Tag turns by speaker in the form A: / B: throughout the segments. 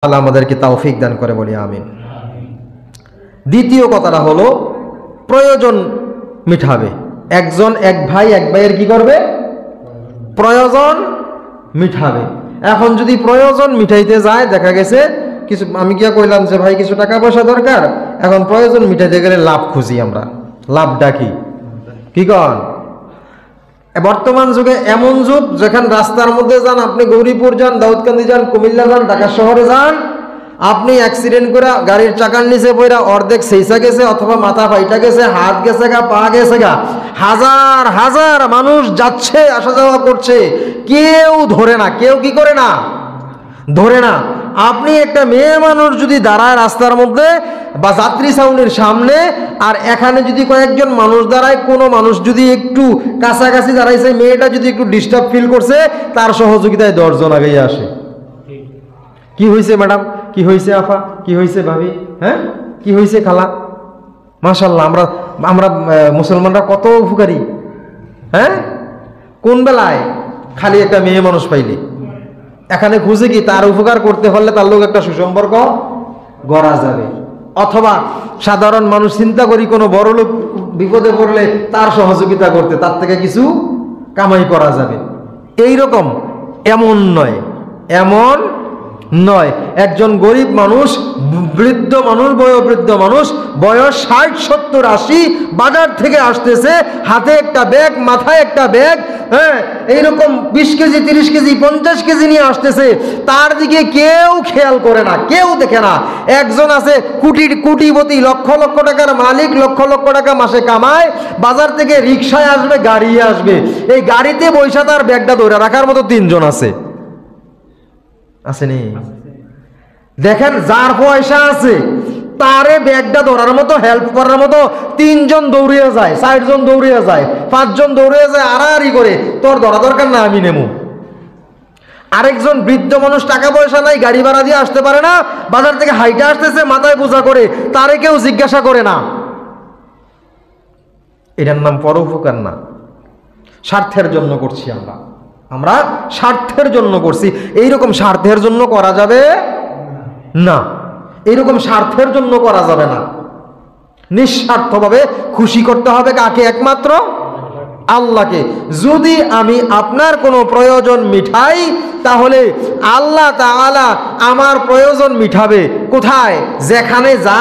A: আল্লাহ আমাদেরকে তৌফিক দান করে বলি আমিন। দ্বিতীয় কথাটা হলো প্রয়োজন মিটাবে। একজন এক ভাইয়ের কি করবে? প্রয়োজন মিটাবে। এখন যদি প্রয়োজন মিটাইতে যায়, দেখা গেছে কিছু, আমি কি কইলাম যে ভাই কিছু টাকা পয়সা দরকার, এখন প্রয়োজন মিটাইতে গেলে লাভ খুঁজি আমরা। লাভটা কি কন? বর্তমান যুগে এমন যুগ, যেখানে রাস্তার মধ্যে যান, আপনি গৌরীপুর যান, দাউদকান্দি যান, কুমিল্লা যান, ঢাকা শহরে যান, আপনি অ্যাক্সিডেন্ট করে গাড়ির চাকার নিচে পড়া অর্ধেক সেইসা গেছে, অথবা মাথা ফাইটা গেছে, হাত গেছে গা, পা গেছে গা, হাজার হাজার মানুষ যাচ্ছে আসা যাওয়া করছে, কেউ ধরে না, কেউ কি করে না, ধরে না। আপনি একটা মেয়ে মানুষ যদি দাঁড়ায় রাস্তার মধ্যে বা যাত্রী ছাউনির সামনে, আর এখানে যদি কয়েকজন মানুষ দাঁড়ায়, কোনো মানুষ যদি একটু কাছাকাছি দাঁড়াইছে, মেয়েটা যদি একটু ডিস্টার্ব ফিল করছে, তার সহযোগিতায় 10 জন আগেই আসে। কি হয়েছে ম্যাডাম, কি হয়েছে আফা, কি হয়েছে ভাবি, হ্যাঁ কি হয়েছে খালা? মাশাআল্লাহ, আমরা মুসলমানরা কত উপকারী। হ্যাঁ, কোন বেলায়? খালি একটা মেয়ে মানুষ পাইলে এখানে খুঁজে কি তার উপকার করতে হলে তার লোক একটা সুসম্পর্ক গড়া যাবে। অথবা সাধারণ মানুষ চিন্তা করি কোনো বড় লোক বিপদে পড়লে তার সহযোগিতা করতে, তার থেকে কিছু কামাই করা যাবে। এইরকম এমন নয়। একজন গরিব মানুষ, বৃদ্ধ মানুষ, বয়োবৃদ্ধ মানুষ, বয়স 60, 70, 80, বাজার থেকে আসতেছে, হাতে একটা ব্যাগ, মাথায় একটা ব্যাগ, হ্যাঁ এইরকম 20 কেজি, 30 কেজি, 50 কেজি নিয়ে আসতেছে, তার দিকে কেউ খেয়াল করে না, কেউ দেখে না। একজন আছে কোটিপতি, লক্ষ লক্ষ টাকার মালিক, লক্ষ লক্ষ টাকা মাসে কামায়, বাজার থেকে রিক্সায় আসবে, গাড়ি আসবে, এই গাড়িতে বৈশা তার ব্যাগটা ধরে রাখার মতো 3 জন আসেনি? দেখেন, যার পয়সা আছে তারে ব্যাগটা ধরার মতো, হেল্প করার মতো 3 জন দৌড়িয়ে যায়, 4 জন দৌড়িয়ে যায়, 5 জন দৌড়িয়ে যায়, আড়াআড়ি করে, তোর ধরা দরকার না, আমি নেবো। আরেকজন বৃদ্ধ মানুষ, টাকা পয়সা নাই, গাড়ি ভাড়া দিয়ে আসতে পারে না, বাজার থেকে হাইটে আসতেছে, মাথায় বোঝা করে, তারে কেউ জিজ্ঞাসা করে না। এটার নাম পরোপকার না, স্বার্থের জন্য করছি আমরা স্বার্থের জন্য করছি। এইরকম স্বার্থের জন্য করা যাবে না, এইরকম স্বার্থের জন্য করা যাবে না। নিঃস্বার্থভাবে খুশি করতে হবে কাকে? একমাত্র আল্লাহকে। যদি আমি আপনার কোনো প্রয়োজন মিটাই, তাহলে আল্লাহ তাআলা আমার প্রয়োজন মিটাবে। কোথায়? যেখানে যা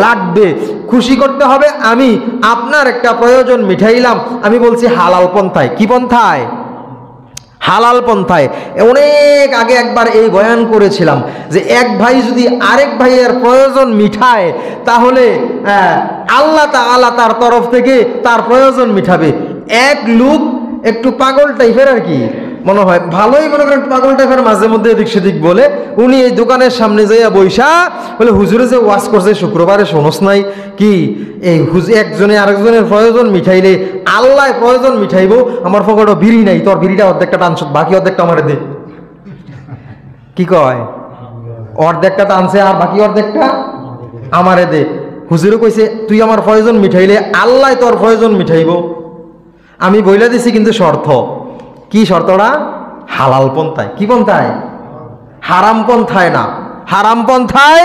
A: লাগবে। খুশি করতে হবে। আমি আপনার একটা প্রয়োজন মিটাইলাম, আমি বলছি হালাল পন্থায়। কি পন্থায়? হালাল পন্থায়। অনেক আগে একবার এই বয়ান করেছিলাম যে এক ভাই যদি আরেক ভাইয়ের প্রয়োজন মিটায়, তাহলে আল্লাহ তাআলা তার তরফ থেকে তার প্রয়োজন মিটাবে। এক লোক একটু পাগল টাইপের, আর কি মনে হয়, ভালোই মনে করেন পাগল টাইপের, মাঝে মধ্যে এদিক সেদিক বলে, উনি এই দোকানের সামনে যাইয়া বইসা বলে, হুজুরে যে ওয়াজ করছে শুক্রবারে, শোনস নাই কি? এই একজনে আরেকজনের প্রয়োজন মিঠাইলে আল্লাহ প্রয়োজন মিঠাইব। আমার পকেটে বিড়ি নাই, তোর বিড়িটা অর্ধেকটা টানছ, বাকি অর্ধেকটা আমারে দে। কি কয়? অর্ধেকটা টানছে আর বাকি অর্ধেকটা আমারে দে। হুজুরে কইছে, তুই আমার প্রয়োজন মিঠাইলে আল্লাহ তোর প্রয়োজন মিঠাইব। আমি বইলা দিছি, কিন্তু শর্ত। কি শর্তটা? হালাল পন্থায়। কি পন্থায়? হারাম পন্থায় না। হারাম পন্থায়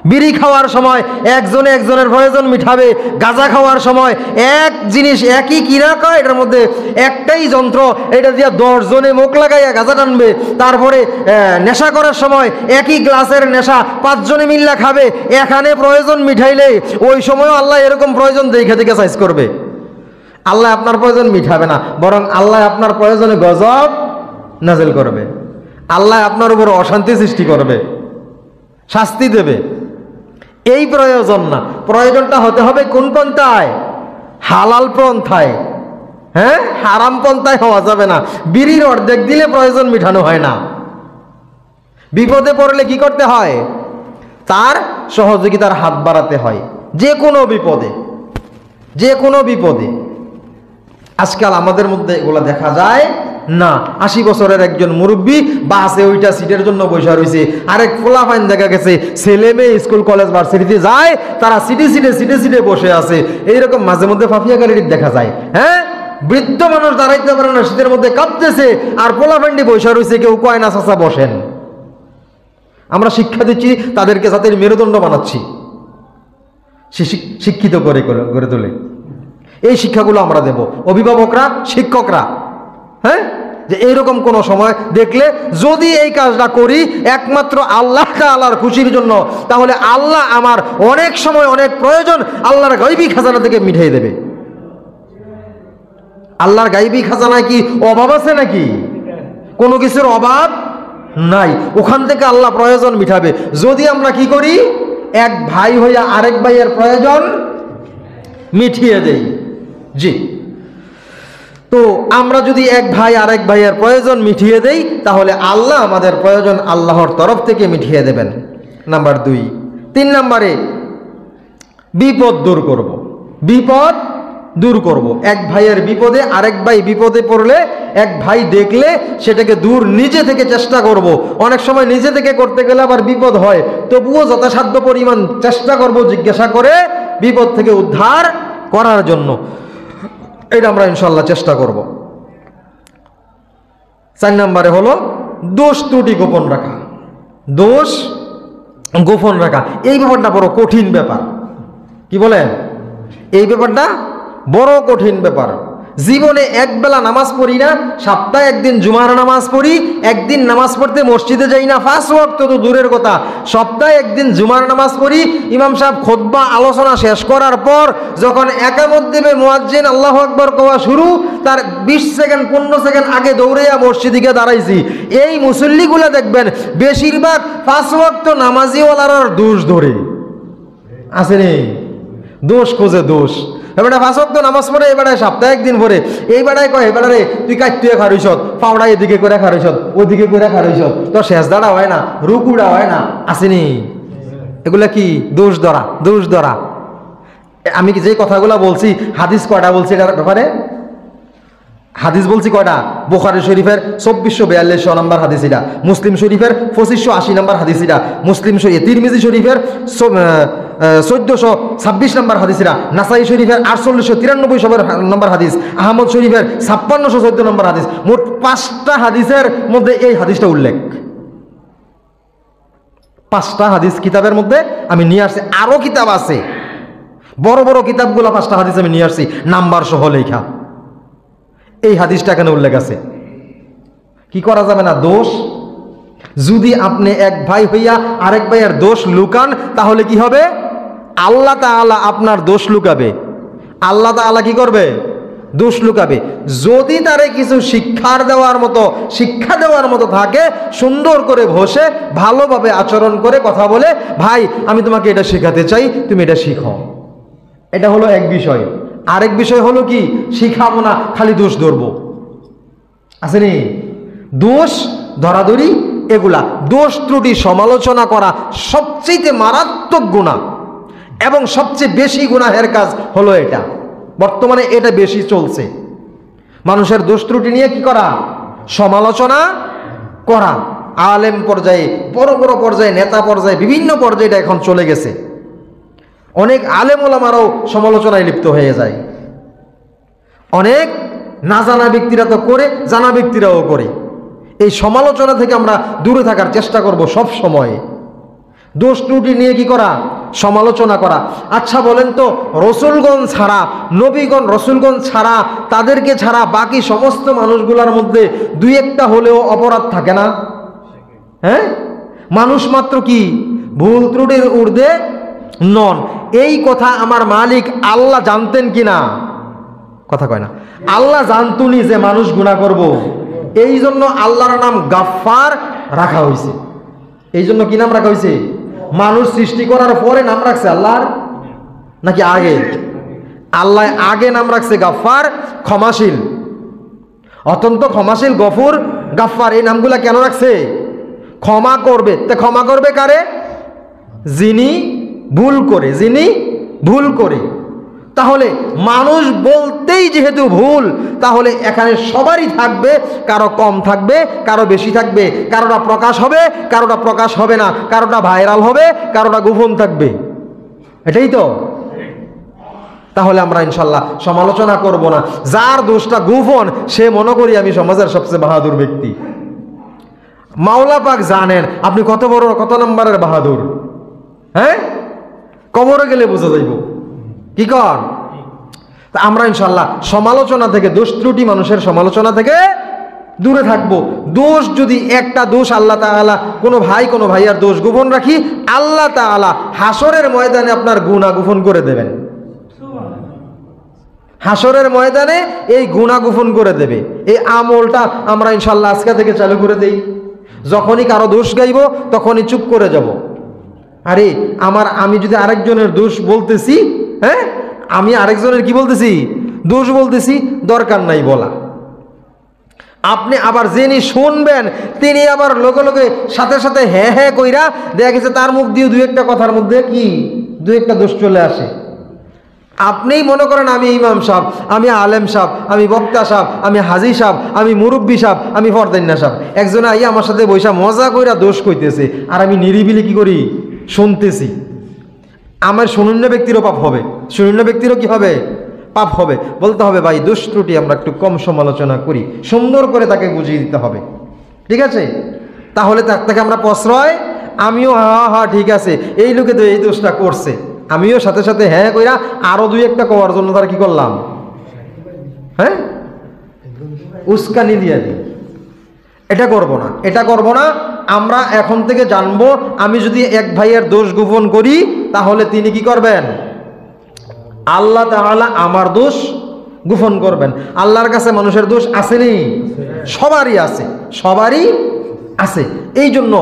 A: বিড়ি খাওয়ার সময় একজনে একজনের প্রয়োজন মিটাবে, গাঁজা খাওয়ার সময় এক জিনিস একই কিনা কয়, এটার মধ্যে একটাই যন্ত্র, এটা দিয়ে 10 জনে মুখ লাগাইয়া গাঁজা টানবে। তারপরে নেশা করার সময় একই গ্লাসের নেশা 5 জনে মিল্লা খাবে। এখানে প্রয়োজন মিটাইলে ওই সময়ও আল্লাহ এরকম প্রয়োজন দেখে দেখে সাইজ করবে। আল্লাহ আপনার প্রয়োজন মিটাবে না, বরং আল্লাহ আপনার প্রয়োজনে গজব নাজিল করবে। আল্লাহ আপনার উপর অশান্তি সৃষ্টি করবে, শাস্তি দেবে। এই প্রয়োজন না, প্রয়োজনটা হতে হবে কোন পন্থায়? হালাল পন্থায়। হ্যাঁ, হারাম পন্থায় হওয়া যাবে না। বিড়ির অর্ধেক দিলে প্রয়োজন মিটানো হয় না। বিপদে পড়লে কি করতে হয়? তার সহযোগিতার হাত বাড়াতে হয়, যে কোনো বিপদে, যে কোনো বিপদে। আজকাল আমাদের মধ্যে এগুলো দেখা যায় না। 80 বছরের একজন মুরব্বী বাসে ওইটা সিটের জন্য বসে রয়েছে, আরেক ফোলাফাইন দেখা গেছে ছেলে মেয়ে স্কুল কলেজ ভার্সিটিতে যায়, তারা সিটে বসে আছে। এইরকম মাঝে মধ্যে ফাফিয়া গাড়ি দেখা যায়। হ্যাঁ, বৃদ্ধ মানুষ দাঁড়াইতে পারে না, শীতের মধ্যে কাঁপতেছে, আর পোলাফাইন্ডি বসে রয়েছে, কেউ কয় না চাচা বসেন। আমরা শিক্ষা দিচ্ছি, তাদেরকে জাতির মেরুদণ্ড বানাচ্ছি, শিক্ষিত করে গড়ে তোলে। এই শিক্ষাগুলো আমরা দেব, অভিভাবকরা, শিক্ষকরা। হ্যাঁ, যে এইরকম কোনো সময় দেখলে যদি এই কাজটা করি একমাত্র আল্লাহ তাআলার খুশির জন্য, তাহলে আল্লাহ আমার অনেক সময় অনেক প্রয়োজন আল্লাহর গায়বী খাজানা থেকে মিটিয়ে দেবে। আল্লাহর গায়বী খাজানায় কি অভাব আছে নাকি? কোনো কিছুর অভাব নাই, ওখান থেকে আল্লাহ প্রয়োজন মিটাবে যদি আমরা কি করি, এক ভাই হইয়া আরেক ভাইয়ের প্রয়োজন মিটিয়ে দেই। জি, তো আমরা যদি এক ভাই আরেক ভাইয়ের প্রয়োজন মিটিয়ে দেই, তাহলে আল্লাহ আমাদের প্রয়োজন আল্লাহর তরফ থেকে মিটিয়ে দেবেন। নাম্বার 2। 3 নম্বরে বিপদ দূর করব। বিপদ দূর করব। এক ভাইয়ের বিপদে আরেক ভাই বিপদে পড়লে, এক ভাই দেখলে সেটাকে দূর নিজে থেকে চেষ্টা করব। অনেক সময় নিজে থেকে করতে গেলে আবার বিপদ হয়, তবুও যথাসাধ্য পরিমাণ চেষ্টা করব জিজ্ঞাসা করে বিপদ থেকে উদ্ধার করার জন্য। এটা আমরা ইনশাল্লাহ চেষ্টা করব। 4 নম্বরে হলো দোষ ত্রুটি গোপন রাখা। দোষ গোপন রাখা, এই ব্যাপারটা বড় কঠিন ব্যাপার। কি বলেন? এই ব্যাপারটা বড় কঠিন ব্যাপার। জীবনে একবেলা নামাজ পড়ি না, সপ্তাহে একদিন জুমার নামাজ পড়ি, একদিন নামাজ পড়তে মসজিদে যাই না, 5 ওয়াক্ত তো দূরের কথা, সপ্তাহে একদিন জুমার নামাজ পড়ি। ইমাম সাহেব খুতবা আলোচনা শেষ করার পর যখন একামত দেবে মুয়াজ্জিন আল্লাহু আকবার কোয়া শুরু, তার 20 সেকেন্ড 15 সেকেন্ড আগে দৌড়াইয়া মসজিদে গিয়ে দাঁড়াইছি। এই মুসল্লিগুলা দেখবেন বেশিরভাগ 5 ওয়াক্ত নামাজিওয়ালার দোষ ধরে আসেনি, দোষ খোঁজে দোষ। এবারে 5 ওয়াক্ত নামাজ পড়ে, এবারে সপ্তাহে একদিন পড়ে, এই বেড়ায় কয় এবারে রে তুই কাটতুয়ে খারইছ, পাওড়া এদিকে করে খারইছ, ওদিকে করে খারইছ, তোর সেজদাটা হয় না, রুকুটা হয় না, আসেনি। এগুলা কি? দোষ ধরা, দোষ ধরা। আমি যে কথাগুলো বলছি, হাদিস কয়টা বলছি এটার ব্যাপারে? হাদিস বলছি কয়টা? বুখারী শরীফের 2442 নম্বর হাদিস এটা, মুসলিম শরীফের 2580 নম্বর হাদিস এটা, মুসলিম শরীফ, তিরমিজি শরীফের 1426 নম্বর হাদিস এটা, নাসাই শরীফের 4893 নম্বর হাদিস, আহমদ শরীফের 5614 নম্বর হাদিস। মোট 5টা হাদিসের মধ্যে এই হাদিসটা উল্লেখ। 5টা হাদিস কিতাবের মধ্যে আমি নিয়ে আসছি, আরো কিতাব আছে, বড় বড় কিতাবগুলো 5টা হাদিস আমি নিয়ে আসছি নাম্বার সহ লেখা। এই হাদিসটা এখানে উল্লেখ আছে। কি করা যাবে না? দোষ। যদি আপনি এক ভাই হইয়া আরেক ভাইয়ের দোষ লুকান, তাহলে কি হবে? আল্লাহ তাআলা আপনার দোষ লুকাবে। আল্লাহ তাআলা কি করবে? দোষ লুকাবে। যদি তারে কিছু শিক্ষা দেওয়ার মতো থাকে, সুন্দর করে বসে ভালোভাবে আচরণ করে কথা বলে, ভাই আমি তোমাকে এটা শেখাতে চাই, তুমি এটা শিখো। এটা হলো এক বিষয়। আরেক বিষয় হলো কি? শিখাবো না, খালি দোষ ধরবো, আসেনি? দোষ ধরাধরি, এগুলা দোষ ত্রুটি সমালোচনা করা সবচেয়ে মারাত্মক গুনাহ এবং সবচেয়ে বেশি গুনাহের কাজ হলো এটা। বর্তমানে এটা বেশি চলছে, মানুষের দোষ ত্রুটি নিয়ে কি করা? সমালোচনা করা। আলেম পর্যায়ে, বড় বড় পর্যায়ে, নেতা পর্যায়ে, বিভিন্ন পর্যায়ে এটা এখন চলে গেছে। অনেক আলেম ওলামারাও সমালোচনায় লিপ্ত হয়ে যায়। অনেক না জানা ব্যক্তিরা তো করে, জানা ব্যক্তিরাও করে। এই সমালোচনা থেকে আমরা দূরে থাকার চেষ্টা করব সব সময়। দোষ ত্রুটি নিয়ে কি করা? সমালোচনা করা। আচ্ছা বলেন তো, রসুলগণ ছাড়া, নবীগণ রসুলগণ ছাড়া, তাদেরকে ছাড়া বাকি সমস্ত মানুষগুলোর মধ্যে 2-1টা হলেও অপরাধ থাকে না? হ্যাঁ, মানুষ মাত্র কি ভুল ত্রুটির ঊর্ধ্বে নন। এই কথা আমার মালিক আল্লাহ জানতেন কিনা? কথা কয় না। আল্লাহ জানতুনি যে মানুষ গুনাহ করব, এই জন্য আল্লাহর নাম গাফফার রাখা হয়েছে। এই জন্য কি নাম রাখা হয়েছে? মানুষ সৃষ্টি করার পরে নাম রাখছে আল্লাহর, নাকি আগে? আল্লাহ আগে নাম রাখছে গাফফার, ক্ষমাশীল, অত্যন্ত ক্ষমাশীল, গফুর, গাফফার। এই নামগুলা কেন রাখছে? ক্ষমা করবে। তা ক্ষমা করবে কারে? যিনি ভুল করে, যিনি ভুল করে। তাহলে মানুষ বলতেই যেহেতু ভুল, তাহলে এখানে সবারই থাকবে, কারো কম থাকবে, কারো বেশি থাকবে, কারোটা প্রকাশ হবে, কারোটা প্রকাশ হবে না, কারোটা ভাইরাল হবে, কারোটা গোপন থাকবে। এটাই তো। তাহলে আমরা ইনশাল্লাহ সমালোচনা করব না। যার দোষটা গোপন, সে মনে করি আমি সমাজের সবচেয়ে বাহাদুর ব্যক্তি। মাওলা পাক জানেন আপনি কত বড় কত নম্বরের বাহাদুর। হ্যাঁ, কবরে গেলে বোঝা যাইব কি কর। তা আমরা ইনশাল্লাহ সমালোচনা থেকে, দোষ ত্রুটি মানুষের সমালোচনা থেকে দূরে থাকবো। দোষ যদি একটা দোষ আল্লাহ তাআলা, কোনো ভাইয়ার দোষ গোপন রাখি, আল্লাহ তাআলা হাসরের ময়দানে আপনার গুনাহ গোপন করে দেবেন। হাসরের ময়দানে এই গুনাহ গোপন করে দেবে। এই আমলটা আমরা ইনশাল্লাহ আজকে থেকে চালু করে দেই। যখনই কারো দোষ গাইব তখনই চুপ করে যাব। আরে আমি যদি আরেকজনের দোষ বলতেছি, হ্যাঁ, আমি আরেকজনের কি বলতেছি, দোষ বলতেছি, দরকার নাই বলা। আপনি আবার যিনি শুনবেন তিনি আবার লগে লগে সাথে সাথে হ্যাঁ হ্যাঁ কইরা দেখা গেছে তার মুখ দিয়ে দুই একটা কথার মধ্যে কি দুই একটা দোষ চলে আসে। আপনিই মনে করেন আমি ইমাম সাহেব, আমি আলেম সাহেব, আমি বক্তা সাহেব, আমি হাজি সাহেব, আমি মুরব্বী সাহেব, আমি ফরদান্না সাহেব, একজনে আইয়া আমার সাথে বৈশা মজা কইরা দোষ কইতেছে, আর আমি নিরিবিলি কি করি, শুনতেছি। আমার শূন্য ব্যক্তিরও পাপ হবে, শূন্য ব্যক্তিরও কি হবে, পাপ হবে। বলতে হবে ভাই দোষ ত্রুটি আমরা একটু কম সমালোচনা করি, সুন্দর করে তাকে বুঝিয়ে দিতে হবে, ঠিক আছে? তাহলে তার থেকে আমরা প্রশ্রয়, আমিও হ্যাঁ ঠিক আছে, এই লোকে তো এই দোষটা করছে, আমিও সাথে সাথে হ্যাঁ কইরা আরো দুই একটা করার জন্য তার কি করলাম, হ্যাঁ, উস্কানি দিয়ে দিই। এটা করব না, এটা করব না। আমরা এখন থেকে জানবো, আমি যদি এক ভাইয়ের দোষ গোপন করি তাহলে তিনি কি করবেন, আল্লাহ তাআলা আমার দোষ গোপন করবেন। আল্লাহর কাছে মানুষের দোষ আসেনি, সবারই আছে, সবারই আছে। এই জন্য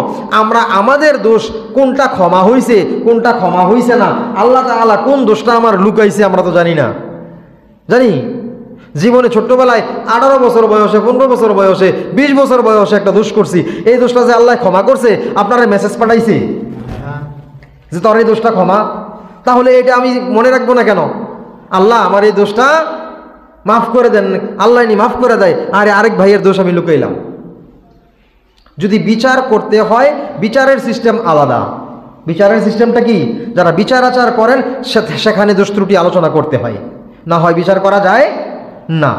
A: আমরা আমাদের দোষ কোনটা ক্ষমা হইছে, কোনটা ক্ষমা হইছে না, আল্লাহ তাআলা কোন দোষটা আমার লুকাইছে আমরা তো জানি না। জানি জীবনে ছোট্টবেলায় 18 বছর বয়সে, 15 বছর বয়সে, 20 বছর বয়সে একটা দোষ করছি, এই দোষটা যে আল্লাহ ক্ষমা করছে, আপনারা মেসেজ পাঠাইছে যে তোর এই দোষটা ক্ষমা, তাহলে এটা আমি মনে রাখবো না কেন? আল্লাহ আমার এই দোষটা মাফ করে দেন, আল্লাহ নি মাফ করে দেয়, আরে আরেক ভাইয়ের দোষ আমি লুকাইলাম। যদি বিচার করতে হয়, বিচারের সিস্টেম আলাদা। বিচারের সিস্টেমটা কি, যারা বিচার আচার করেন সেখানে দোষ ত্রুটি আলোচনা করতে হয়, না হয় বিচার করা যায় না।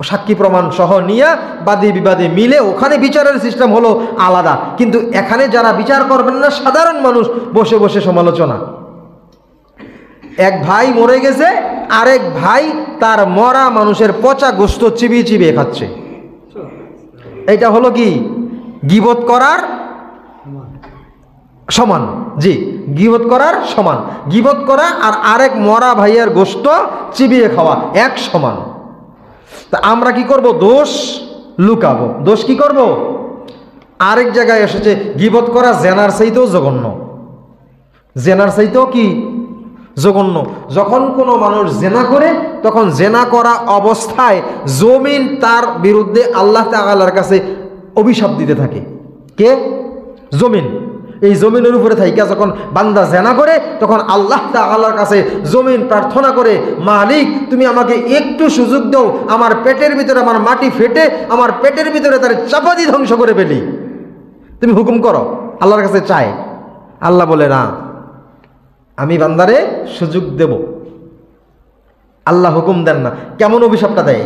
A: সাক্ষী প্রমাণ সহ নিয়ে বাদী বিবাদী মিলে ওখানে বিচারের সিস্টেম হলো আলাদা। কিন্তু এখানে যারা বিচার করবেন না, সাধারণ মানুষ বসে বসে সমালোচনা। এক ভাই মরে গেছে, আরেক ভাই তার মরা মানুষের পচা গোশত চিবিয়ে চিবিয়ে খাচ্ছে, এটা হলো কি গীবত করার সমান। জি, গীবত করার সমান। গীবত করা আর আরেক মরা ভাইয়ের গোশত চিবিয়ে খাওয়া এক সমান। তা আমরা কি করব, দোষ লুকাবো। দোষ কি করব, আরেক জায়গায় এসেছে গীবত করা জেনার চাইতেও জঘন্য, জেনার চাইতেও কি জঘন্য। যখন কোনো মানুষ জেনা করে, তখন জেনা করা অবস্থায় জমিন তার বিরুদ্ধে আল্লাহ তাআলার কাছে অভিশাপ দিতে থাকে। কে? জমিন। এই জমিনের উপরে থাইকা যখন বান্দা জেনা করে, তখন আল্লাহ তাআলার কাছে জমিন প্রার্থনা করে, মালিক তুমি আমাকে একটু সুযোগ দাও, আমার পেটের ভিতরে আমার মাটি ফেটে আমার পেটের ভিতরে তার চাপাতি ধ্বংস করে ফেলি, তুমি হুকুম করো। আল্লাহর কাছে চায়। আল্লাহ বলে না, আমি বান্দারে সুযোগ দেব। আল্লাহ হুকুম দেন না। কেমন অভিশাপটা দেয়?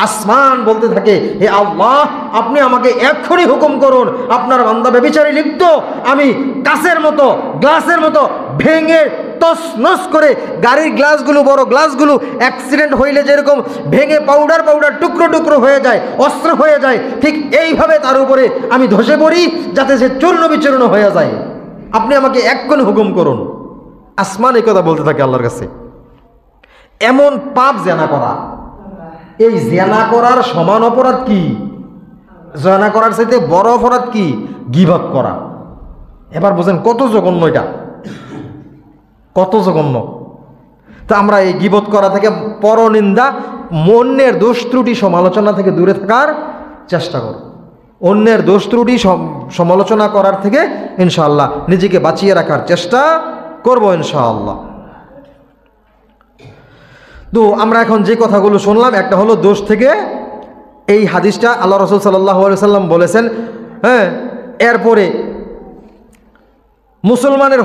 A: আসমান বলতে থাকে, হে আল্লাহ আপনি আমাকে এক্ষুনি হুকুম করুন, আপনার বান্দা ব্যভিচারী লিপ্ত, আমি কাঁচের মতো গ্লাসের মতো ভেঙে তছনছ করে, গাড়ির গ্লাসগুলো, বড় গ্লাসগুলো অ্যাক্সিডেন্ট হইলে যেরকম ভেঙে পাউডার পাউডার টুকরো টুকরো হয়ে যায়, অস্ত্র হয়ে যায়, ঠিক এইভাবে তার উপরে আমি ধসে পড়ি, যাতে সে চূর্ণ বিচূর্ণ হয়ে যায়। আপনি আমাকে এক্ষুনি হুকুম করুন। আসমান এই কথা বলতে থাকে আল্লাহর কাছে। এমন পাপ জেনা করা, এই জেনা করার সমান অপরাধ কি? জেনা করার চাইতে বড় অপরাধ কি? গীবত করা। এবার বুঝেন কত জঘন্য এটা, কত জঘন্য। তা আমরা এই গীবত করা থেকে, পরনিন্দা, অন্যের দোষ ত্রুটি সমালোচনা থেকে দূরে থাকার চেষ্টা করব। অন্যের দোষ ত্রুটি সমালোচনা করার থেকে ইনশাআল্লাহ নিজেকে বাঁচিয়ে রাখার চেষ্টা করব ইনশাআল্লাহ। তো আমরা এখন যে কথাগুলো শুনলাম, একটা হলো দোষ থেকে, এই হাদিসটা আল্লাহ রাসূল সাল্লাল্লাহু আলাইহি সাল্লাম বলেছেন। হ্যাঁ, এরপরে মুসলমানের